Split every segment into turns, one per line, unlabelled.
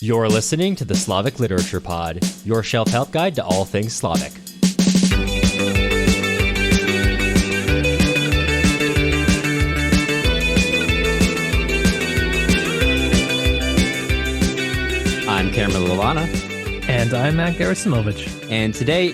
You're listening to the Slavic Literature Pod, your shelf help guide to all things Slavic. I'm Cameron Lalana.
And I'm Matt Gerasimovich.
And today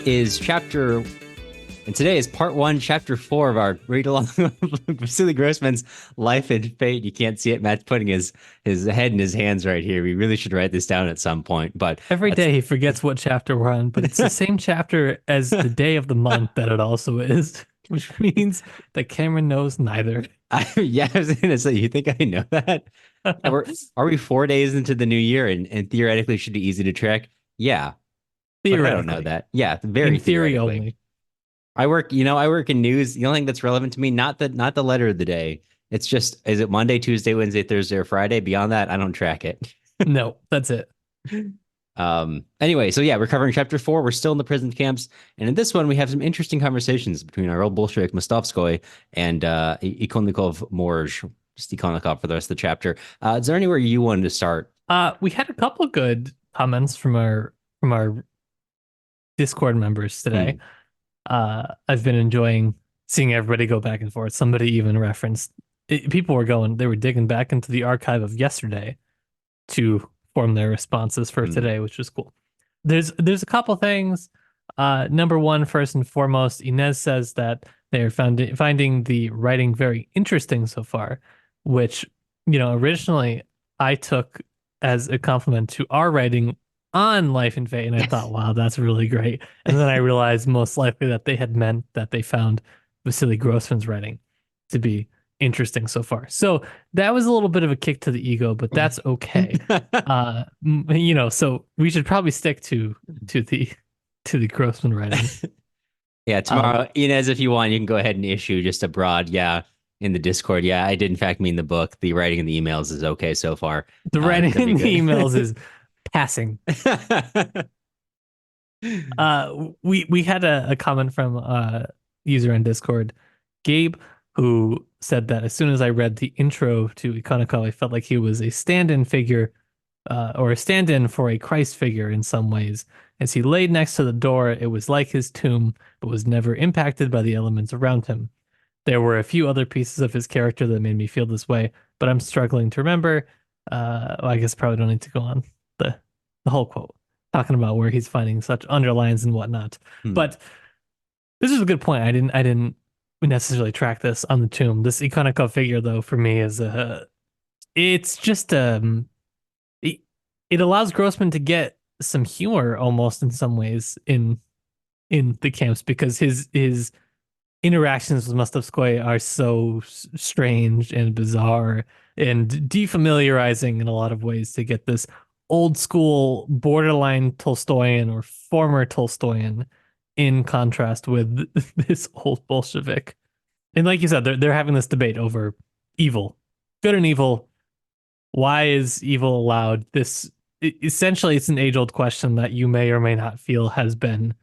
is part one, chapter 4 of our read along of Vasily Grossman's Life and Fate. You can't see it. Matt's putting his head in his hands right here. We really should write this down at some point. But
every day he forgets what chapter we're on, but it's the same chapter as the day of the month that it also is, which means that Cameron knows neither.
I was going to say, you think I know that? Are we 4 days into the new year and theoretically should be easy to track? Yeah. But I don't know that. Yeah, very
in theory only.
I work in news. The only thing that's relevant to me, not the letter of the day. It's just, is it Monday, Tuesday, Wednesday, Thursday, or Friday? Beyond that, I don't track it.
No, that's it.
Anyway, so yeah, we're covering chapter 4. We're still in the prison camps. And in this one, we have some interesting conversations between our old Bolshevik Mostovskoy and Ikonnikov Morj, just Ikonnikov for the rest of the chapter. Is there anywhere you wanted to start?
We had a couple good comments from our Discord members today. I've been enjoying seeing everybody go back and forth. Somebody even referenced people they were digging back into the archive of yesterday to form their responses for today, which was cool. There's a couple things. Number one, first and foremost, Ines says that they're finding the writing very interesting so far, which, originally I took as a compliment to our writing on Life and Fate, and I thought, wow, that's really great. And then I realized most likely that they had meant that they found Vasily Grossman's writing to be interesting so far. So that was a little bit of a kick to the ego, but that's okay. So we should probably stick to the Grossman writing.
Yeah, tomorrow, Ines, if you want, you can go ahead and issue just a broad, in the Discord. Yeah, I did in fact mean the book. The writing in the emails is okay so far.
The writing in the emails is passing. We had a comment from a user on Discord, Gabe, who said that as soon as I read the intro to Ikonnikov, I felt like he was a stand-in figure, or a stand-in for a Christ figure in some ways. As he laid next to the door, it was like his tomb, but was never impacted by the elements around him. There were a few other pieces of his character that made me feel this way, but I'm struggling to remember. I guess probably don't need to go on the whole quote, talking about where he's finding such underlines and whatnot. But this is a good point. I didn't necessarily track this on the tomb. This Ikonnikov figure, though, for me is it's just it allows Grossman to get some humor almost in some ways in the camps, because his interactions with Mostovskoy are so strange and bizarre and defamiliarizing in a lot of ways to get this old school borderline Tolstoyan or former Tolstoyan in contrast with this old Bolshevik. And like you said, they're having this debate over evil, good and evil. Why is evil allowed? Essentially, it's an age-old question that you may or may not feel has been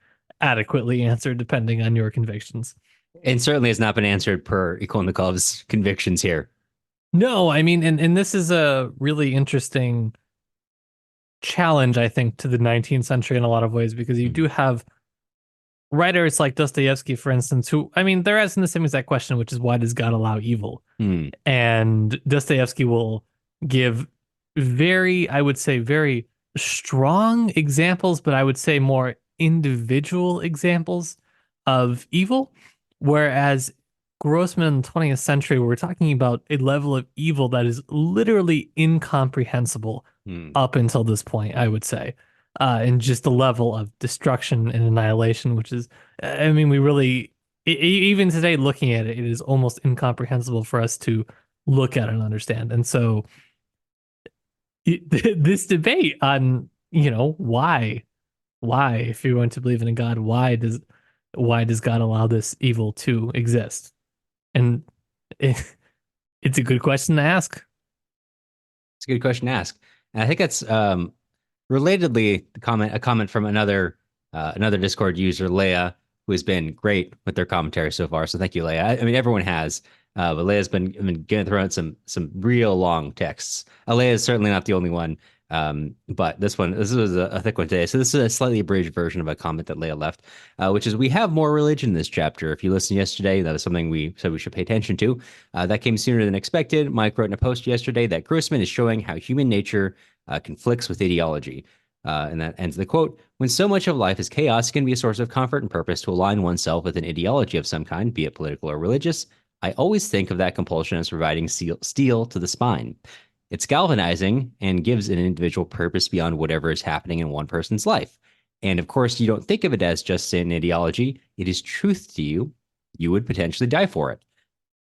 adequately answered depending on your convictions.
And certainly has not been answered per Ikonnikov's convictions here.
No, I mean, and this is a really interesting challenge, I think, to the 19th century in a lot of ways, because you do have writers like Dostoevsky, for instance, who, I mean, they're asking the same exact question, which is, why does God allow evil? And Dostoevsky will give I would say, very strong examples, but I would say more individual examples of evil. Whereas Grossman in the 20th century, we're talking about a level of evil that is literally incomprehensible up until this point, I would say. And just the level of destruction and annihilation, which is, I mean, we really, even today looking at it, it is almost incomprehensible for us to look at and understand. And so this debate on, why, if you're going to believe in a God, why does God allow this evil to exist? And it's a good question to ask.
It's a good question to ask. And I think that's relatedly a comment from another Discord user, Leah, who has been great with their commentary so far. So thank you, Leah. I mean, everyone has. But Leah's been getting thrown some real long texts. Leah is certainly not the only one. But this was a thick one today. So this is a slightly abridged version of a comment that Leah left, which is we have more religion in this chapter. If you listened yesterday, that was something we said we should pay attention to. That came sooner than expected. Mike wrote in a post yesterday that Grossman is showing how human nature conflicts with ideology. And that ends the quote. When so much of life is chaos, it can be a source of comfort and purpose to align oneself with an ideology of some kind, be it political or religious. I always think of that compulsion as providing steel to the spine. It's galvanizing and gives an individual purpose beyond whatever is happening in one person's life. And of course, you don't think of it as just an ideology. It is truth to you. You would potentially die for it.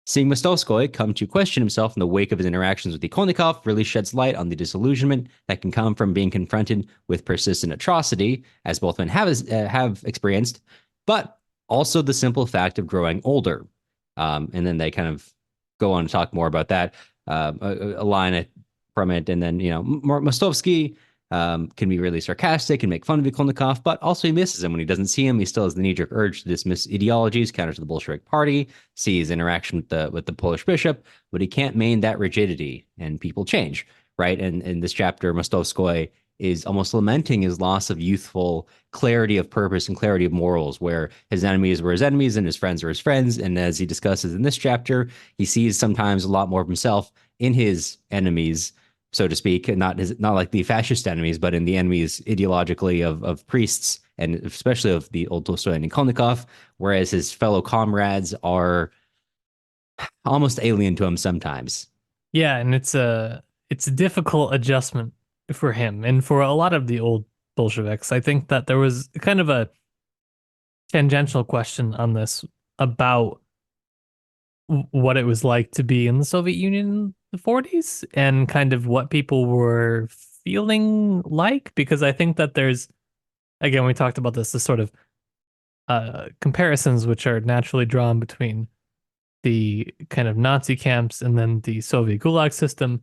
Seeing Mostovskoy come to question himself in the wake of his interactions with Ikonnikov really sheds light on the disillusionment that can come from being confronted with persistent atrocity, as both men have experienced, but also the simple fact of growing older. And then they kind of go on to talk more about that. A line from it, and then Mostovsky can be really sarcastic and make fun of Ikonnikov, but also he misses him when he doesn't see him. He still has the knee-jerk urge to dismiss ideologies counter to the Bolshevik Party, see his interaction with the Polish bishop, but he can't maintain that rigidity, and people change, right? And in this chapter, Mostovskoy is almost lamenting his loss of youthful clarity of purpose and clarity of morals, where his enemies were his enemies and his friends were his friends. And as he discusses in this chapter, he sees sometimes a lot more of himself in his enemies, so to speak, and not like the fascist enemies, but in the enemies ideologically of priests, and especially of the old Tolstoy and Nikolnikov, whereas his fellow comrades are almost alien to him sometimes.
Yeah, and it's a difficult adjustment for him and for a lot of the old Bolsheviks. I think that there was kind of a tangential question on this about what it was like to be in the Soviet Union in the 40s and kind of what people were feeling like, because I think that there's, again, we talked about this sort of comparisons which are naturally drawn between the kind of Nazi camps and then the Soviet Gulag system.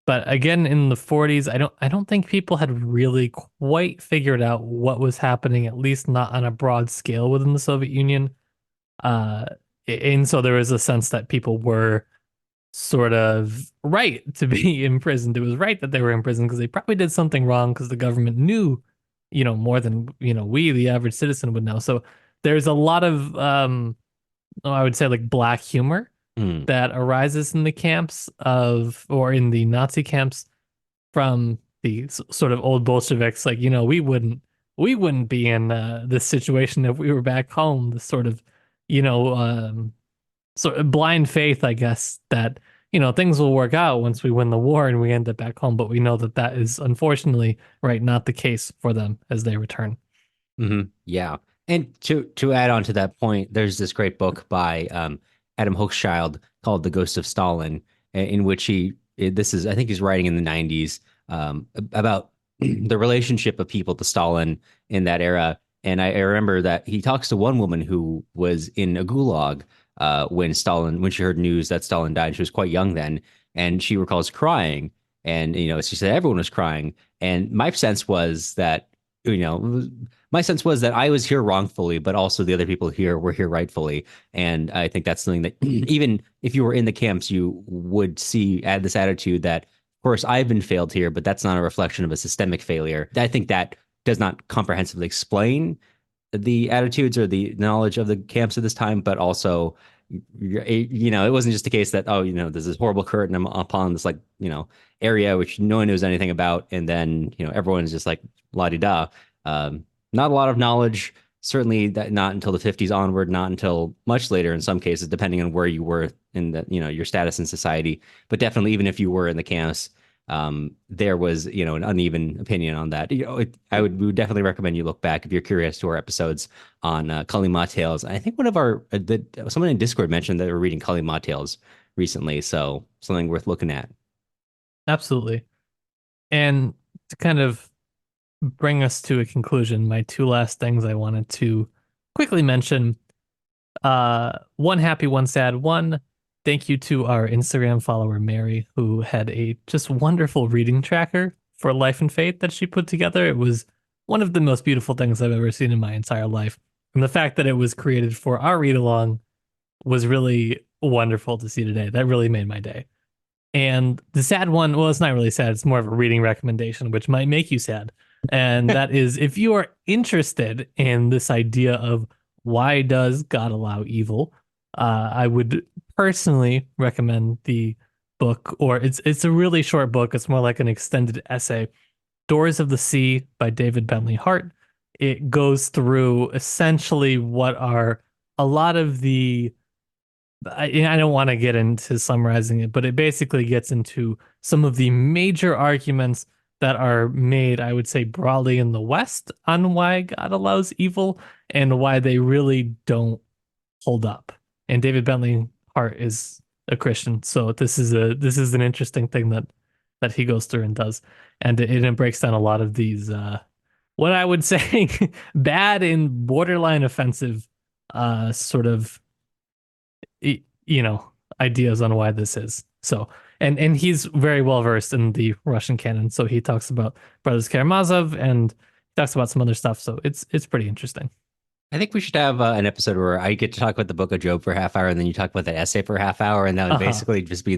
But again, in the 40s, I don't think people had really quite figured out what was happening, at least not on a broad scale within the Soviet Union. Uh, and so there was a sense that people were sort of right to be imprisoned. It was right that they were in prison because they probably did something wrong because the government knew, more than, we, the average citizen, would know. So there's a lot of, I would say like black humor
Mm.
that arises in the camps or in the Nazi camps from the sort of old Bolsheviks. Like, we wouldn't be in this situation if we were back home. This sort of, you know, um, sort of blind faith, I guess, that, things will work out once we win the war and we end up back home. But we know that that is unfortunately, right, not the case for them as they return.
Yeah. And to add on to that point, there's this great book by Adam Hochschild called The Ghost of Stalin, in which this is, I think he's writing in the 90s about the relationship of people to Stalin in that era. And I remember that he talks to one woman who was in a gulag when she heard news that Stalin died. She was quite young then, and she recalls crying. And, she said everyone was crying. And my sense was that I was here wrongfully, but also the other people here were here rightfully. And I think that's something that even if you were in the camps, you would add this attitude that, of course, I've been failed here, but that's not a reflection of a systemic failure. I think that does not comprehensively explain the attitudes or the knowledge of the camps at this time, but also, it wasn't just a case that, there's this horrible curtain upon this, like, area which no one knows anything about. And then, everyone's just like la di da. Not a lot of knowledge, certainly that not until the 50s onward, not until much later in some cases, depending on where you were in your status in society. But definitely, even if you were in the camps, there was, an uneven opinion on that. We would definitely recommend you look back if you're curious to our episodes on Kali Ma Tales. I think someone in Discord mentioned that they were reading Kali Ma Tales recently, so something worth looking at.
Absolutely. And to kind of bring us to a conclusion, my two last things I wanted to quickly mention. One happy, one sad. One, thank you to our Instagram follower, Mary, who had a just wonderful reading tracker for Life and Fate that she put together. It was one of the most beautiful things I've ever seen in my entire life. And the fact that it was created for our read along was really wonderful to see today. That really made my day. And the sad one, well, it's not really sad. It's more of a reading recommendation, which might make you sad. And that is if you are interested in this idea of why does God allow evil, I would personally recommend the book, or it's a really short book. It's more like an extended essay. Doors of the Sea by David Bentley Hart. It goes through essentially what are a lot of the I don't want to get into summarizing it, but it basically gets into some of the major arguments that are made, I would say, broadly in the West on why God allows evil and why they really don't hold up. And David Bentley Hart is a Christian, so this is an interesting thing that he goes through and does, and it breaks down a lot of these what I would say bad and borderline offensive sort of you know, ideas on why this is. So, and he's very well versed in the Russian canon. So he talks about Brothers Karamazov and talks about some other stuff. So it's pretty interesting.
I think we should have an episode where I get to talk about the Book of Job for a half hour, and then you talk about that essay for a half hour, and that would
Uh-huh.
basically just be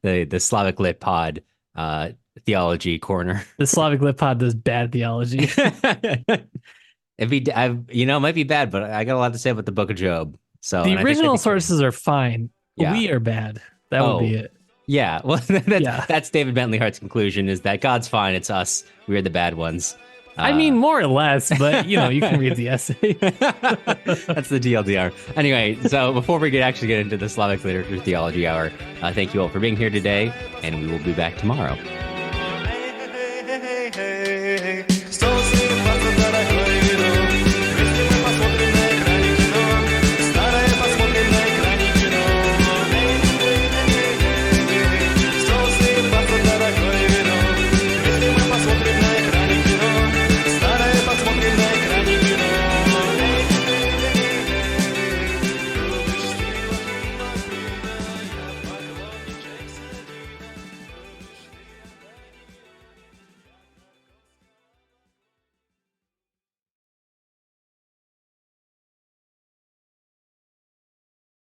the Slavic Lit Pod theology corner.
The Slavic Lit Pod does bad theology.
It might be bad, but I got a lot to say about the Book of Job. So,
The
and I
original
think you're
sources are fine.
yeah.
We are bad. That would be
Oh,
it.
yeah. Well,
Yeah.
that's David Bentley Hart's conclusion is that God's fine. It's us. We're the bad ones.
I mean, more or less, but you can read the essay.
That's the TLDR. Anyway, so before we actually get into the Slavic Literature Theology Hour, thank you all for being here today, and we will be back tomorrow.